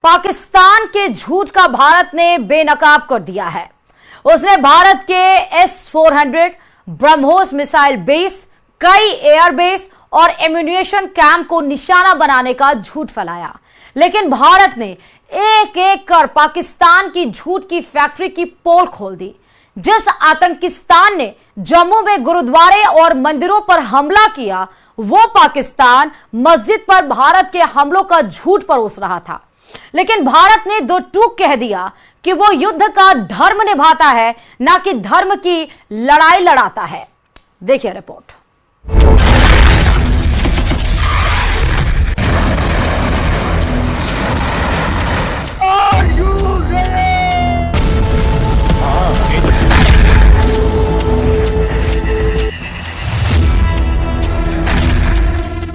पाकिस्तान के झूठ का भारत ने बेनकाब कर दिया है। उसने भारत के S-400 ब्रह्मोस मिसाइल बेस, कई एयरबेस और एम्यूनिशन कैंप को निशाना बनाने का झूठ फैलाया। लेकिन भारत ने एक एक कर पाकिस्तान की झूठ की फैक्ट्री की पोल खोल दी। जिस आतंकिस्तान ने जम्मू में गुरुद्वारे और मंदिरों पर हमला किया, वो पाकिस्तान मस्जिद पर भारत के हमलों का झूठ परोस रहा था। लेकिन भारत ने दो टूक कह दिया कि वो युद्ध का धर्म निभाता है, ना कि धर्म की लड़ाई लड़ाता है। देखिए रिपोर्ट।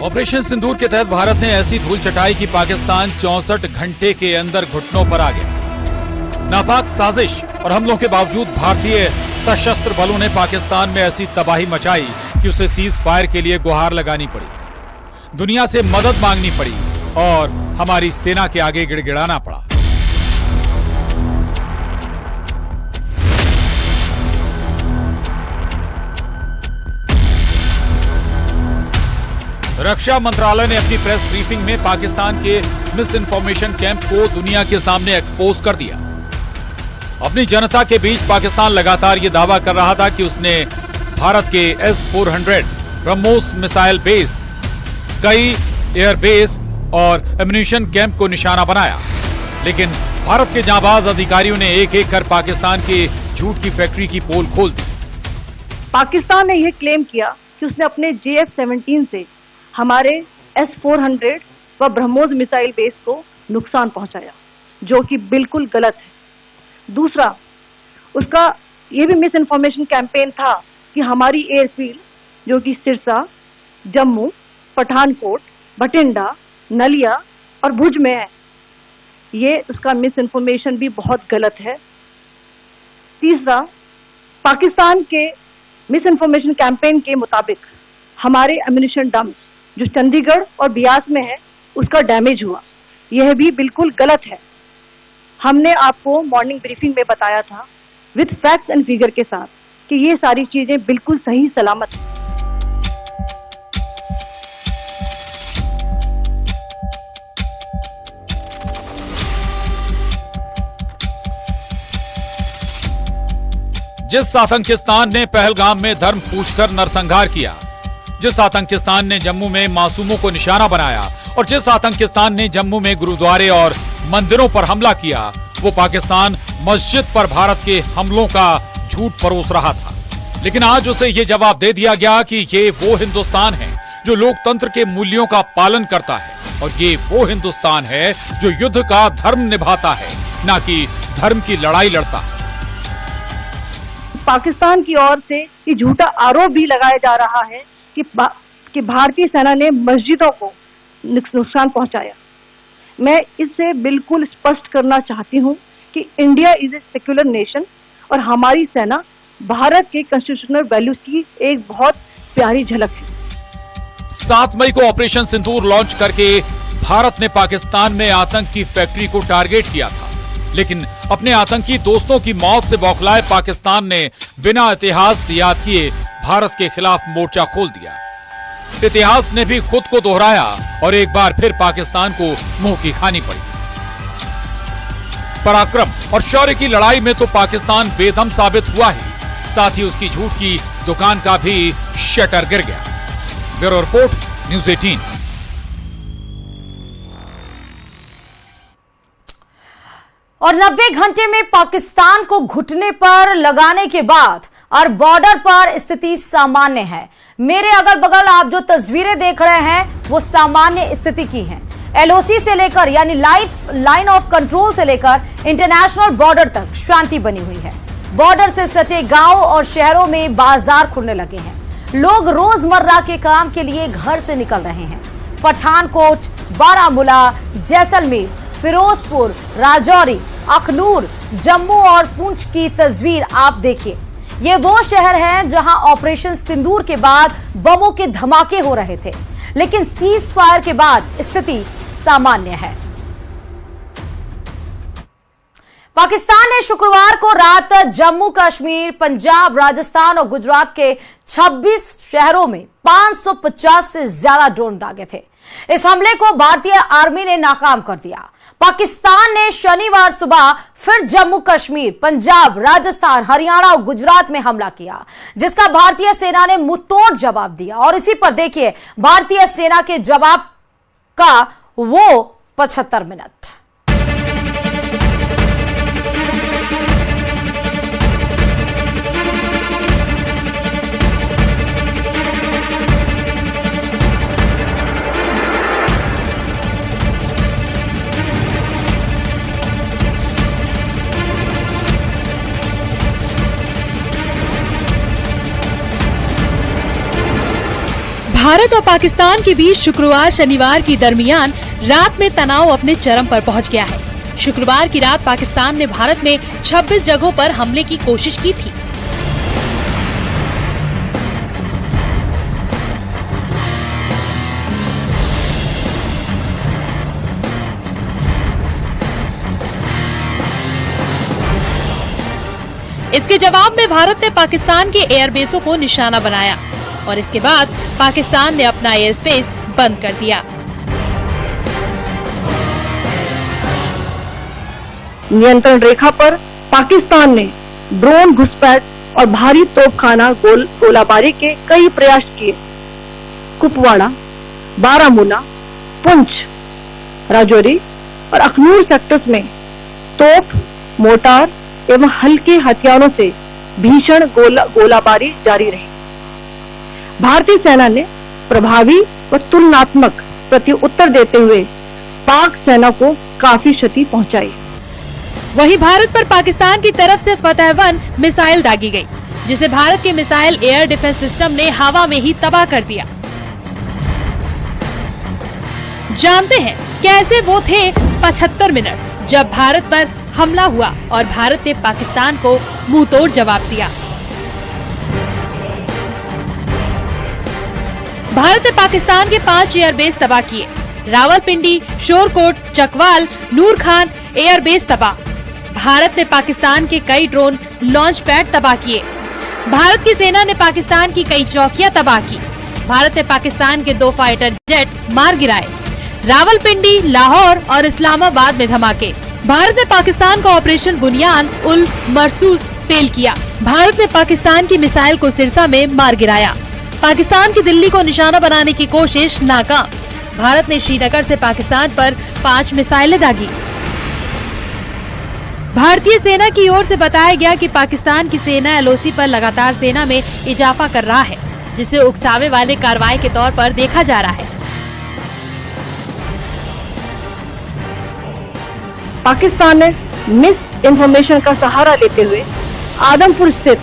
ऑपरेशन सिंदूर के तहत भारत ने ऐसी धूल चटाई कि पाकिस्तान 64 घंटे के अंदर घुटनों पर आ गया। नापाक साजिश और हमलों के बावजूद भारतीय सशस्त्र बलों ने पाकिस्तान में ऐसी तबाही मचाई कि उसे सीज फायर के लिए गुहार लगानी पड़ी, दुनिया से मदद मांगनी पड़ी और हमारी सेना के आगे गिड़गिड़ाना पड़ा। रक्षा मंत्रालय ने अपनी प्रेस ब्रीफिंग में पाकिस्तान के मिस इन्फॉर्मेशन कैंप को दुनिया के सामने एक्सपोज कर दिया। अपनी जनता के बीच पाकिस्तान लगातार ये दावा कर रहा था कि उसने भारत के S-400 ब्रह्मोस मिसाइल बेस, कई एयरबेस और एम्यूनिशन कैंप को निशाना बनाया। लेकिन भारत के जांबाज अधिकारियों ने एक एक कर पाकिस्तान के झूठ की फैक्ट्री की पोल खोल दी। पाकिस्तान ने यह क्लेम किया कि उसने अपने JF-17 से हमारे S-400 व ब्रह्मोस मिसाइल बेस को नुकसान पहुंचाया, जो कि बिल्कुल गलत है। दूसरा, उसका यह भी मिस इन्फॉर्मेशन कैंपेन था कि हमारी एयरफील्ड, जो कि सिरसा, जम्मू, पठानकोट, भटिंडा, नलिया और भुज में है, ये उसका मिस इन्फॉर्मेशन भी बहुत गलत है। तीसरा, पाकिस्तान के मिस इन्फॉर्मेशन कैंपेन के मुताबिक हमारे एम्यूनिशन डम्प्स जो चंडीगढ़ और बियास में है, उसका डैमेज हुआ, यह भी बिल्कुल गलत है। हमने आपको मॉर्निंग ब्रीफिंग में बताया था विद फैक्ट्स एंड फिगर के साथ कि ये सारी चीजें बिल्कुल सही सलामत है। जिस आतंकिस्तान ने पहलगाम में धर्म पूछकर नरसंहार किया, जिस आतंकिस्तान ने जम्मू में मासूमों को निशाना बनाया और जिस आतंकिस्तान ने जम्मू में गुरुद्वारे और मंदिरों पर हमला किया, वो पाकिस्तान मस्जिद पर भारत के हमलों का झूठ परोस रहा था। लेकिन आज उसे ये जवाब दे दिया गया कि ये वो हिंदुस्तान है जो लोकतंत्र के मूल्यों का पालन करता है और ये वो हिंदुस्तान है जो युद्ध का धर्म निभाता है, ना कि धर्म की लड़ाई लड़ता है। पाकिस्तान की ओर से ये झूठा आरोप भी लगाया जा रहा है कि भारतीय सेना ने मस्जिदों को नुकसान पहुंचाया। मैं इससे बिल्कुल स्पष्ट करना चाहती हूं कि India is a secular nation और हमारी सेना भारत के कॉन्स्टिट्यूशनल वैल्यूज की एक बहुत प्यारी झलक है। 7 मई को ऑपरेशन सिंदूर लॉन्च करके भारत ने पाकिस्तान में आतंक की फैक्ट्री को टारगेट किया था। लेकिन अपने आतंकी दोस्तों की मौत से बौखलाए पाकिस्तान ने बिना इतिहास याद किए भारत के खिलाफ मोर्चा खोल दिया। इतिहास ने भी खुद को दोहराया और एक बार फिर पाकिस्तान को मुंह की खानी पड़ी। पराक्रम और शौर्य की लड़ाई में तो पाकिस्तान बेदम साबित हुआ ही, साथ ही उसकी झूठ की दुकान का भी शटर गिर गया। Bureau report, news 18। और 90 घंटे में पाकिस्तान को घुटने पर लगाने के बाद और बॉर्डर पर स्थिति सामान्य है। मेरे अगल बगल आप जो तस्वीरें देख रहे हैं वो सामान्य स्थिति की हैं। LOC से लेकर यानी लाइन ऑफ कंट्रोल से लेकर इंटरनेशनल बॉर्डर तक शांति बनी हुई है। बॉर्डर से सटे गांव और शहरों में बाजार खुलने लगे हैं। लोग रोजमर्रा के काम के लिए घर से निकल रहे हैं। पठानकोट, बारामूला, जैसलमेर, फिरोजपुर, राजौरी, अखनूर, जम्मू और पुंछ की तस्वीर आप देखिए। ये वो शहर हैं जहां ऑपरेशन सिंदूर के बाद बमों के धमाके हो रहे थे, लेकिन सीज फायर के बाद स्थिति सामान्य है। पाकिस्तान ने शुक्रवार को रात जम्मू कश्मीर, पंजाब, राजस्थान और गुजरात के 26 शहरों में 550 से ज्यादा ड्रोन दागे थे। इस हमले को भारतीय आर्मी ने नाकाम कर दिया। पाकिस्तान ने शनिवार सुबह फिर जम्मू कश्मीर, पंजाब, राजस्थान, हरियाणा और गुजरात में हमला किया, जिसका भारतीय सेना ने मुंहतोड़ जवाब दिया। और इसी पर देखिए भारतीय सेना के जवाब का वो 75 मिनट। भारत और पाकिस्तान के बीच शुक्रवार शनिवार की दरमियान रात में तनाव अपने चरम पर पहुंच गया है। शुक्रवार की रात पाकिस्तान ने भारत में 26 जगहों पर हमले की कोशिश की थी। इसके जवाब में भारत ने पाकिस्तान के एयरबेसों को निशाना बनाया और इसके बाद पाकिस्तान ने अपना एयर स्पेस बंद कर दिया। नियंत्रण रेखा पर पाकिस्तान ने ड्रोन घुसपैठ और भारी तोपखाना गोलाबारी के कई प्रयास किए। कुपवाड़ा, बारामूला, पुंछ, राजौरी और अखनूर सेक्टर्स में तोप, मोर्टार एवं हल्के हथियारों से भीषण गोलाबारी जारी रही। भारतीय सेना ने प्रभावी व तुलनात्मक प्रत्युत्तर देते हुए पाक सेना को काफी क्षति पहुंचाई। वहीं भारत पर पाकिस्तान की तरफ से फतह-1 मिसाइल दागी गई, जिसे भारत के मिसाइल एयर डिफेंस सिस्टम ने हवा में ही तबाह कर दिया। जानते हैं कैसे वो थे 75 मिनट जब भारत पर हमला हुआ और भारत ने पाकिस्तान को मुंहतोड़ जवाब दिया। भारत ने पाकिस्तान के 5 एयरबेस तबाह किए। रावलपिंडी, शोरकोट, चकवाल, नूर खान एयरबेस तबाह। भारत ने पाकिस्तान के कई ड्रोन लॉन्च पैड तबाह किए। भारत की सेना ने पाकिस्तान की कई चौकियां तबाह की। भारत ने पाकिस्तान के 2 फाइटर जेट मार गिराए। रावलपिंडी, लाहौर और इस्लामाबाद में धमाके। भारत ने पाकिस्तान का ऑपरेशन बुनियान उल मरसूस फेल किया। भारत ने पाकिस्तान की मिसाइल को सिरसा में मार गिराया। पाकिस्तान की दिल्ली को निशाना बनाने की कोशिश नाकाम। भारत ने श्रीनगर से पाकिस्तान पर 5 मिसाइलें दागी। भारतीय सेना की ओर से बताया गया कि पाकिस्तान की सेना एलओसी पर लगातार सेना में इजाफा कर रहा है, जिसे उकसावे वाले कार्रवाई के तौर पर देखा जा रहा है। पाकिस्तान ने मिस इंफॉर्मेशन का सहारा लेते हुए आदमपुर स्थित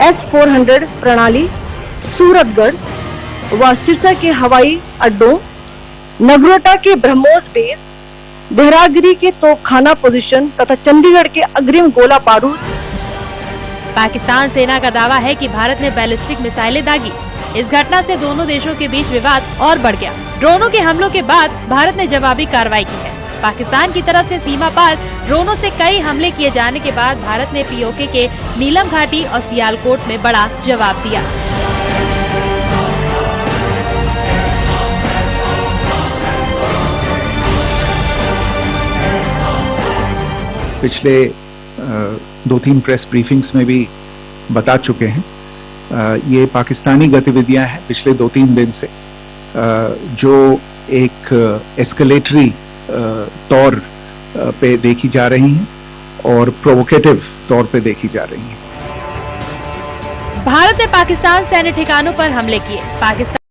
S-400 प्रणाली, सूरतगढ़ व सिरसा के हवाई अड्डों, नगरोटा के ब्रह्मोस बेस, देहरागिरी के तोपखाना पोजीशन तथा चंडीगढ़ के अग्रिम गोला बारूद। पाकिस्तान सेना का दावा है कि भारत ने बैलिस्टिक मिसाइलें दागी। इस घटना से दोनों देशों के बीच विवाद और बढ़ गया। ड्रोनों के हमलों के बाद भारत ने जवाबी कार्रवाई की है। पाकिस्तान की तरफ से सीमा पार ड्रोनों से कई हमले किए जाने के बाद भारत ने पीओके के नीलम घाटी और सियालकोट में बड़ा जवाब दिया। पिछले 2-3 प्रेस ब्रीफिंग्स में भी बता चुके हैं। ये पाकिस्तानी गतिविधियां हैं पिछले 2-3 दिन से, जो एक एस्केलेटरी तौर पे देखी जा रही हैं और प्रोवोकेटिव तौर पे देखी जा रही हैं। भारत ने पाकिस्तान सैन्य ठिकानों पर हमले किए। पाकिस्तान